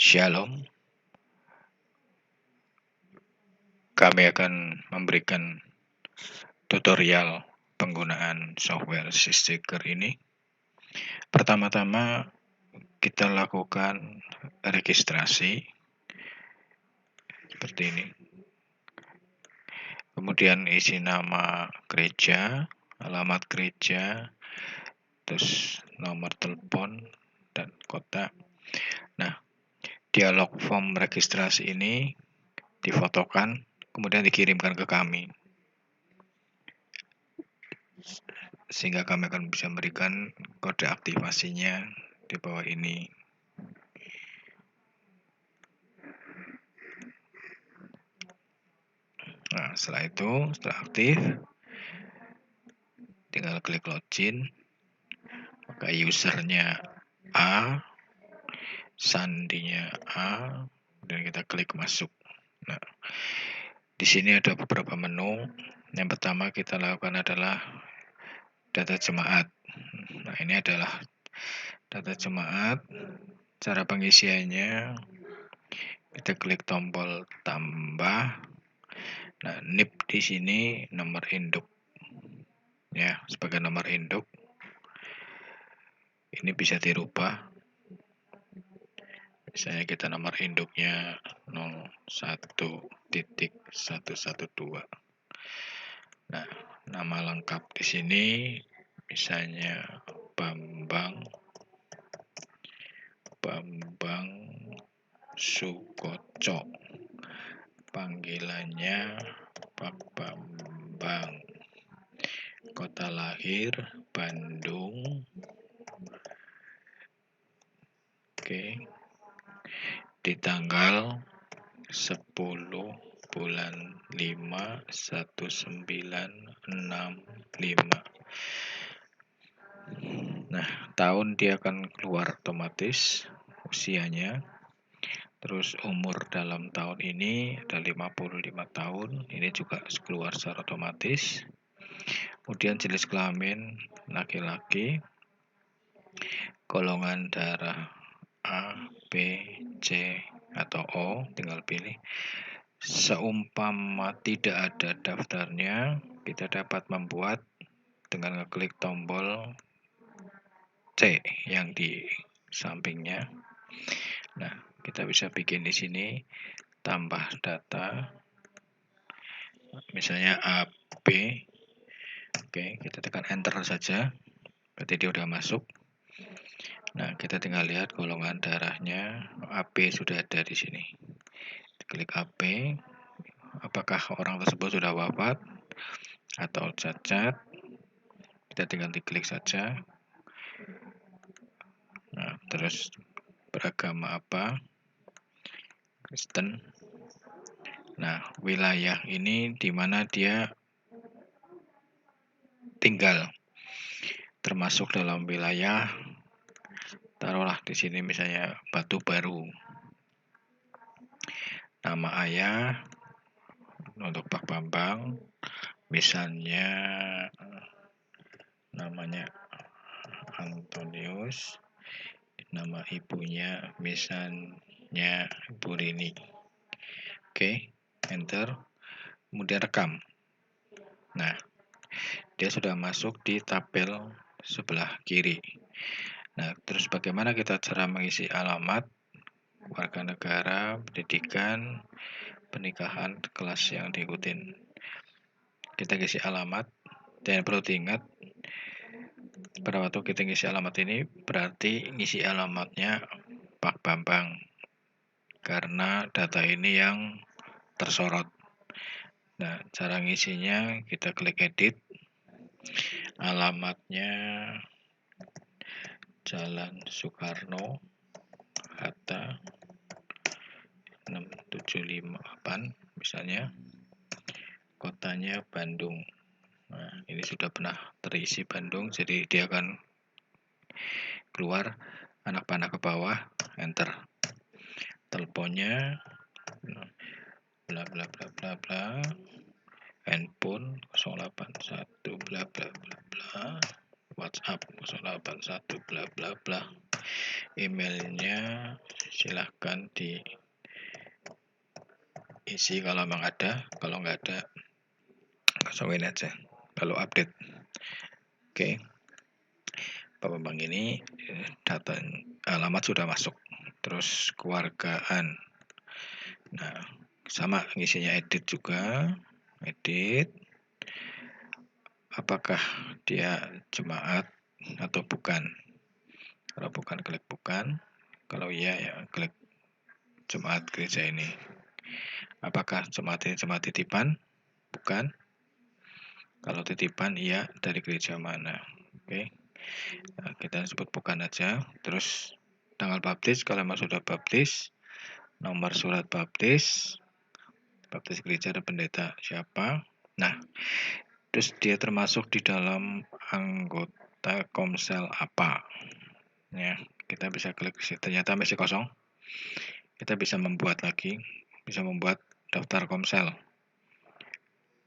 Shalom, kami akan memberikan tutorial penggunaan software SysTicker ini. Pertama-tama kita lakukan registrasi seperti ini. Kemudian isi nama gereja, alamat gereja, terus nomor telepon dan kota. Nah, dialog form registrasi ini difotokan, kemudian dikirimkan ke kami, sehingga kami akan bisa memberikan kode aktivasinya di bawah ini. Nah, setelah aktif, tinggal klik login, maka usernya A, sandinya A, dan kita klik masuk. Nah, di sini ada beberapa menu. Yang pertama kita lakukan adalah data jemaat. Nah, ini adalah data jemaat. Cara pengisiannya, kita klik tombol tambah. Nah, NIP di sini nomor induk. Ya, sebagai nomor induk. Ini bisa dirubah. Misalnya kita nomor induknya 01.112. Nah, nama lengkap di sini misalnya Bambang Sukoco. Panggilannya Pak Bambang. Kota lahir Bandung. Oke. Di tanggal 10 bulan 5 1965. Nah, tahun dia akan keluar otomatis usianya. Terus umur dalam tahun ini ada 55 tahun. Ini juga keluar secara otomatis. Kemudian jenis kelamin laki-laki. Golongan darah A, B, C, atau O, tinggal pilih. Seumpama tidak ada daftarnya, kita dapat membuat dengan ngeklik tombol C yang di sampingnya. Nah, kita bisa bikin di sini tambah data. Misalnya AB. Oke, kita tekan enter saja. Berarti dia udah masuk. Nah, kita tinggal lihat golongan darahnya. AB sudah ada di sini. Klik AB. Apakah orang tersebut sudah wafat atau cacat? Kita tinggal diklik saja. Nah, terus beragama apa? Kristen. Nah, wilayah ini di mana dia tinggal, termasuk dalam wilayah, taruhlah di sini misalnya Batu Baru. Nama ayah untuk Pak Bambang, misalnya namanya Antonius, nama ibunya misalnya Ibu Rini. Oke, enter, kemudian rekam. Nah, dia sudah masuk di tabel sebelah kiri. Nah, terus bagaimana kita cara mengisi alamat, warga negara, pendidikan, pernikahan, kelas yang diikutin. Kita isi alamat, dan perlu diingat, pada waktu kita ngisi alamat ini, berarti ngisi alamatnya Pak Bambang. Karena data ini yang tersorot. Nah, cara ngisinya kita klik edit. Alamatnya Jalan Soekarno Hatta 6758 misalnya. Kotanya Bandung. Nah, ini sudah pernah terisi Bandung, jadi dia akan keluar anak panah ke bawah, enter. Teleponnya bla bla bla bla bla, handphone 081 bla bla bla bla, WhatsApp 081 bla bla bla. Emailnya silahkan diisi kalau memang ada, kalau nggak ada kosongin aja, lalu update. Oke, Pak Bambang ini data alamat sudah masuk, terus keluargaan. Nah, sama ngisinya edit juga, edit. Apakah dia jemaat atau bukan? Kalau bukan, klik bukan. Kalau iya, ya klik jemaat gereja ini. Apakah jemaat ini jemaat titipan? Bukan. Kalau titipan, iya. Dari gereja mana? Oke. Nah, kita sebut bukan aja. Terus tanggal baptis, kalau memang sudah baptis, nomor surat baptis gereja dan pendeta siapa. Nah, terus dia termasuk di dalam anggota Komsel apa. Ya, kita bisa klik, ternyata masih kosong. Kita bisa membuat lagi, bisa membuat daftar Komsel.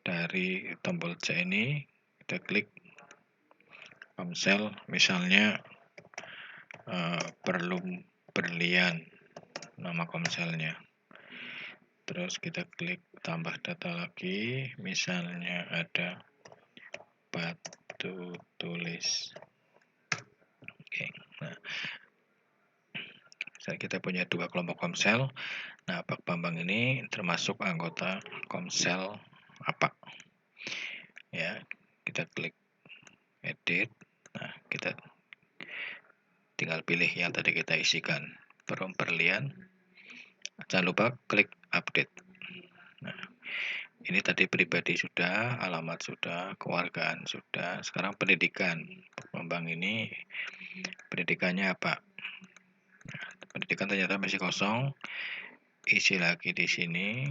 Dari tombol C ini, kita klik Komsel, misalnya perlu berlian, nama Komselnya. Terus kita klik tambah data lagi, misalnya ada batu tulis. Oke, nah kita punya 2 kelompok Komsel. Nah, Pak Bambang ini termasuk anggota Komsel apa? Ya, kita klik edit. Nah, kita tinggal pilih yang tadi kita isikan. Perlian. Jangan lupa klik update. Nah, ini tadi pribadi sudah, alamat sudah, keluargaan sudah. Sekarang pendidikan. Pak Bambang ini pendidikannya apa? Nah, pendidikan ternyata masih kosong. Isi lagi di sini.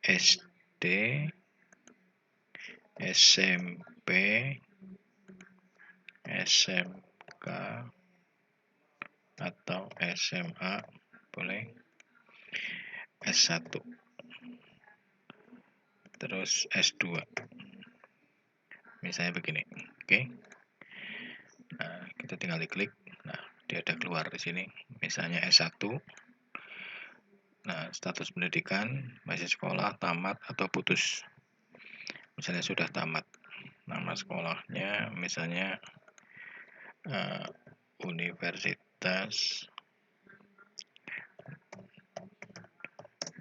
SD, SMP, SMK, atau SMA, boleh. S1, terus S2. Misalnya begini. Oke. Nah, kita tinggal diklik. Nah, dia ada keluar di sini. Misalnya S1. Nah, status pendidikan, masih sekolah, tamat, atau putus. Misalnya sudah tamat. Nama sekolahnya misalnya Universitas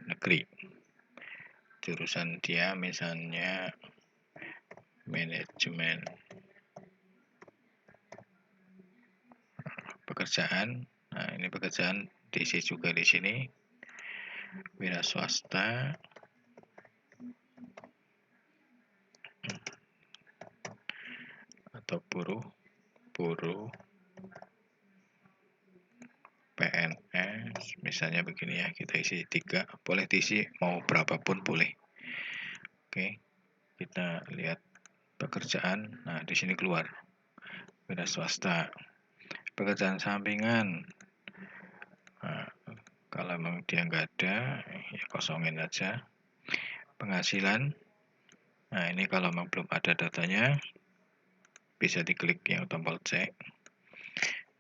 Negeri. Jurusan dia misalnya manajemen. Pekerjaan. Nah, ini pekerjaan diisi juga di sini. Wira swasta. Atau buruh PNS, misalnya begini ya, kita isi 3, boleh diisi mau berapapun boleh. Oke, kita lihat pekerjaan. Nah, di sini keluar wira swasta, pekerjaan sampingan. Nah, kalau memang dia nggak ada, ya kosongin aja. Penghasilan. Nah, ini kalau memang belum ada datanya, bisa diklik yang tombol C.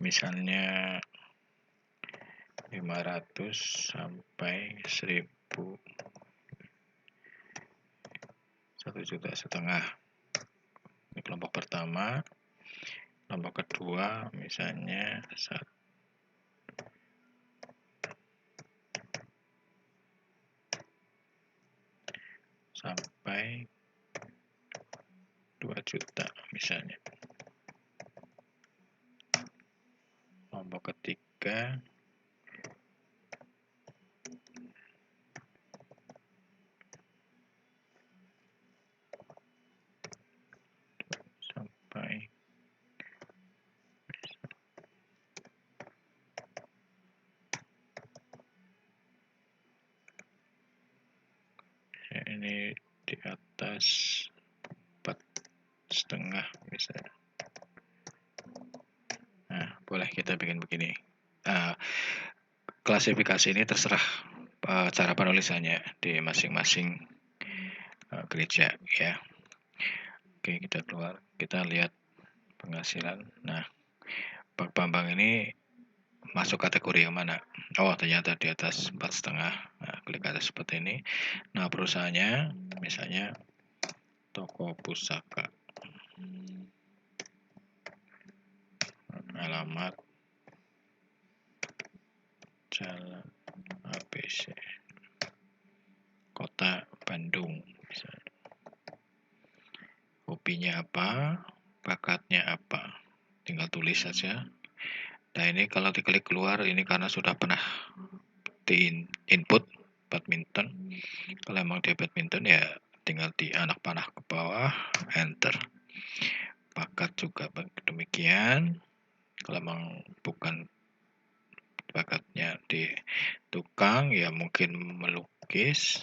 Misalnya 500 sampai 1000, 1,5 juta. Ini kelompok pertama. Kelompok kedua misalnya 1 sampai 2 juta misalnya. Kelompok ketiga sampai ya, ini di atas 4,5 misalnya. Nah, boleh kita bikin begini. Klasifikasi ini terserah cara penulisannya di masing-masing gereja ya. Oke, kita keluar, kita lihat penghasilan. Nah, Pak Bambang ini masuk kategori yang mana? Oh, ternyata di atas 4,5. Nah, klik atas seperti ini. Nah, perusahaannya misalnya toko pusaka. Alamat Jalan ABC, Kota Bandung. Misalnya. Hobinya apa? Bakatnya apa? Tinggal tulis saja. Nah, ini kalau diklik keluar, ini karena sudah pernah di input badminton. Kalau emang dia badminton ya tinggal di anak panah ke bawah, enter. Bakat juga demikian. Kalau emang bukan bakatnya di tukang, ya mungkin melukis.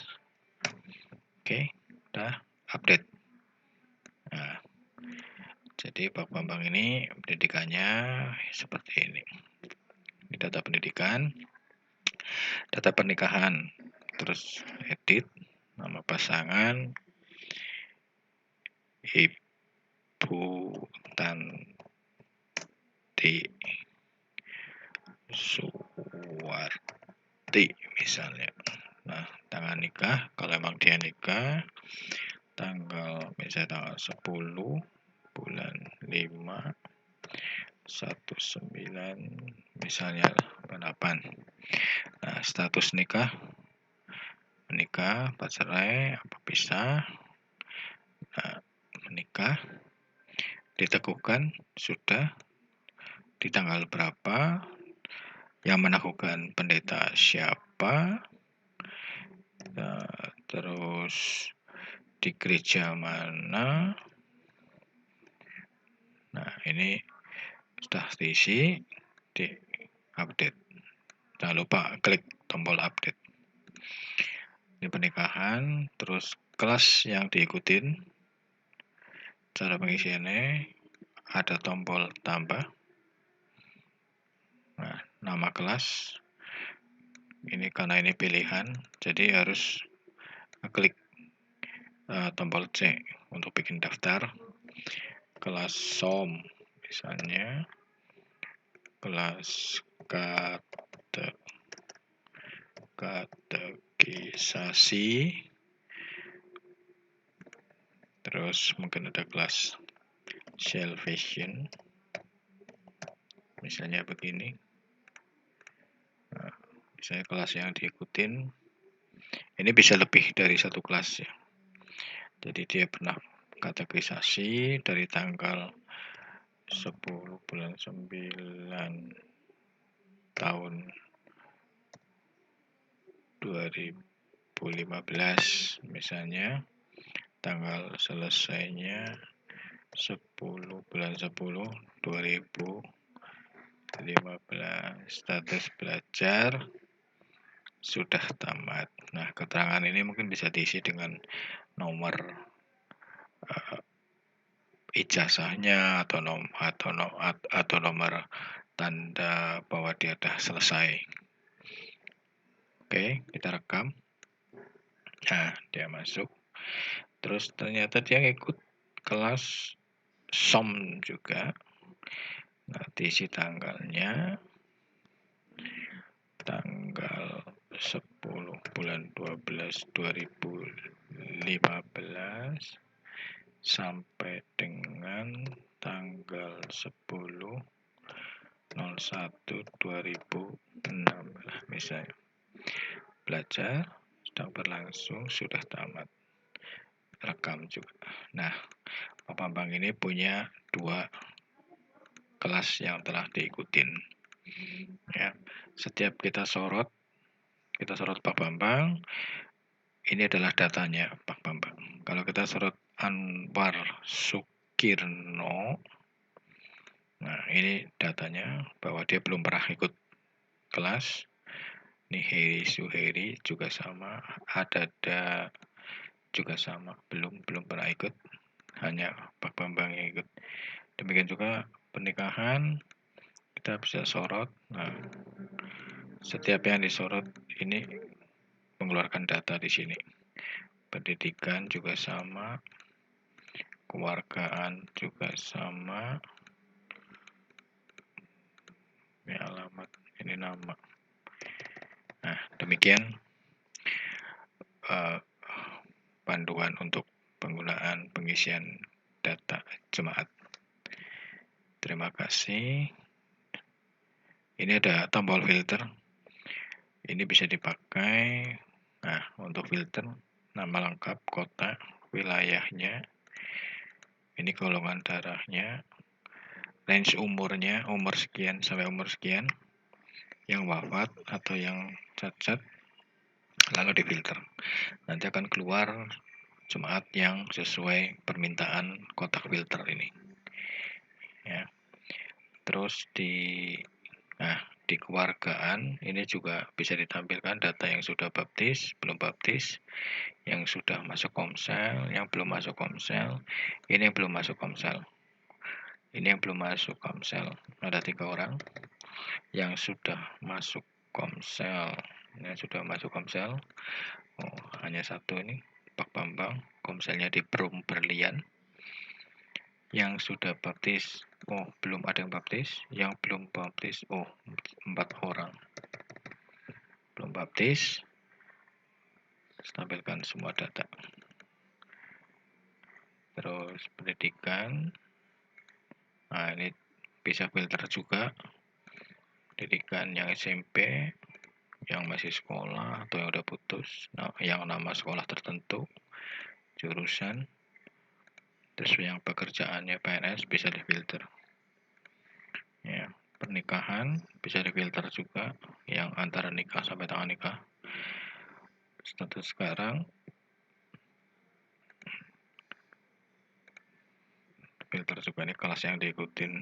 Oke, udah update. Nah, jadi Pak Bambang ini pendidikannya seperti ini. Ini data pendidikan, data pernikahan, terus edit, nama pasangan, Ibu Tanti Suwarti misalnya. Nah, tanggal nikah, kalau emang dia nikah, misalnya tanggal 10 bulan 5 19 misalnya 8. Nah, status nikah, menikah, cerai, apa pisah. Nah, menikah, diteguhkan sudah di tanggal berapa, yang menaklukkan pendeta siapa, terus di gereja mana. Nah, ini sudah diisi, di update. Jangan lupa klik tombol update. Ini pernikahan, terus kelas yang diikutin. Cara pengisiannya ada tombol tambah. Nah, nama kelas. Ini karena ini pilihan, jadi harus klik tombol C untuk bikin daftar. Kelas SOM misalnya, kelas kategorisasi, terus mungkin ada kelas salvation misalnya begini. Nah, misalnya kelas yang diikutin ini bisa lebih dari satu kelas ya, jadi dia pernah kategorisasi dari tanggal 10 bulan 9 tahun 2015 misalnya, tanggal selesainya 10 bulan 10 2015, status belajar sudah tamat. Nah, keterangan ini mungkin bisa diisi dengan nomor ijazahnya atau nomor tanda bahwa dia sudah selesai. Oke, kita rekam. Nah, dia masuk. Terus ternyata dia ikut kelas SOM juga. Nah, diisi tanggalnya tanggal 10 bulan 12 2015 sampai dengan tanggal 10 01 2006 misalnya. Belajar sedang berlangsung, sudah tamat. Rekam juga. Nah, Pak Bambang ini punya 2 kelas yang telah diikutin. Ya, setiap kita sorot Pak Bambang, ini adalah datanya Pak Bambang. Kalau kita sorot Anwar Sukirno, nah ini datanya bahwa dia belum pernah ikut kelas. Ini Heri Suheri juga sama, Adada juga sama, belum pernah ikut, hanya Pak Bambang yang ikut. Demikian juga pernikahan, kita bisa sorot. Nah, setiap yang disorot ini mengeluarkan data di sini. Pendidikan juga sama, kewargaan juga sama, Ini alamat, ini nama. Nah, demikian panduan untuk penggunaan pengisian data jemaat. Terima kasih. Ini ada tombol filter. Ini bisa dipakai. Nah, untuk filter, nama lengkap, kota, wilayahnya, ini golongan darahnya, range umurnya, umur sekian sampai umur sekian, yang wafat atau yang cacat, lalu difilter. Nanti akan keluar jemaat yang sesuai permintaan kotak filter ini. Ya. Terus di kewargaan ini juga bisa ditampilkan data yang sudah baptis, belum baptis, yang sudah masuk komsel, yang belum masuk komsel, ini yang belum masuk komsel. Ini yang belum masuk komsel. Ada 3 orang yang sudah masuk komsel. Yang sudah masuk komsel. Oh, hanya 1 ini, Pak Bambang. Komselnya di Perum Berlian. Yang sudah baptis, oh belum ada yang baptis. Yang belum baptis, oh 4 orang. Belum baptis. Tampilkan semua data. Terus pendidikan. Nah, ini bisa filter juga. Pendidikan yang SMP, yang masih sekolah atau yang udah putus, yang nama sekolah tertentu, jurusan, terus yang pekerjaannya PNS bisa difilter. Ya, pernikahan bisa difilter juga, yang antara nikah sampai tanggal nikah. Status sekarang filter juga, ini kelas yang diikutin.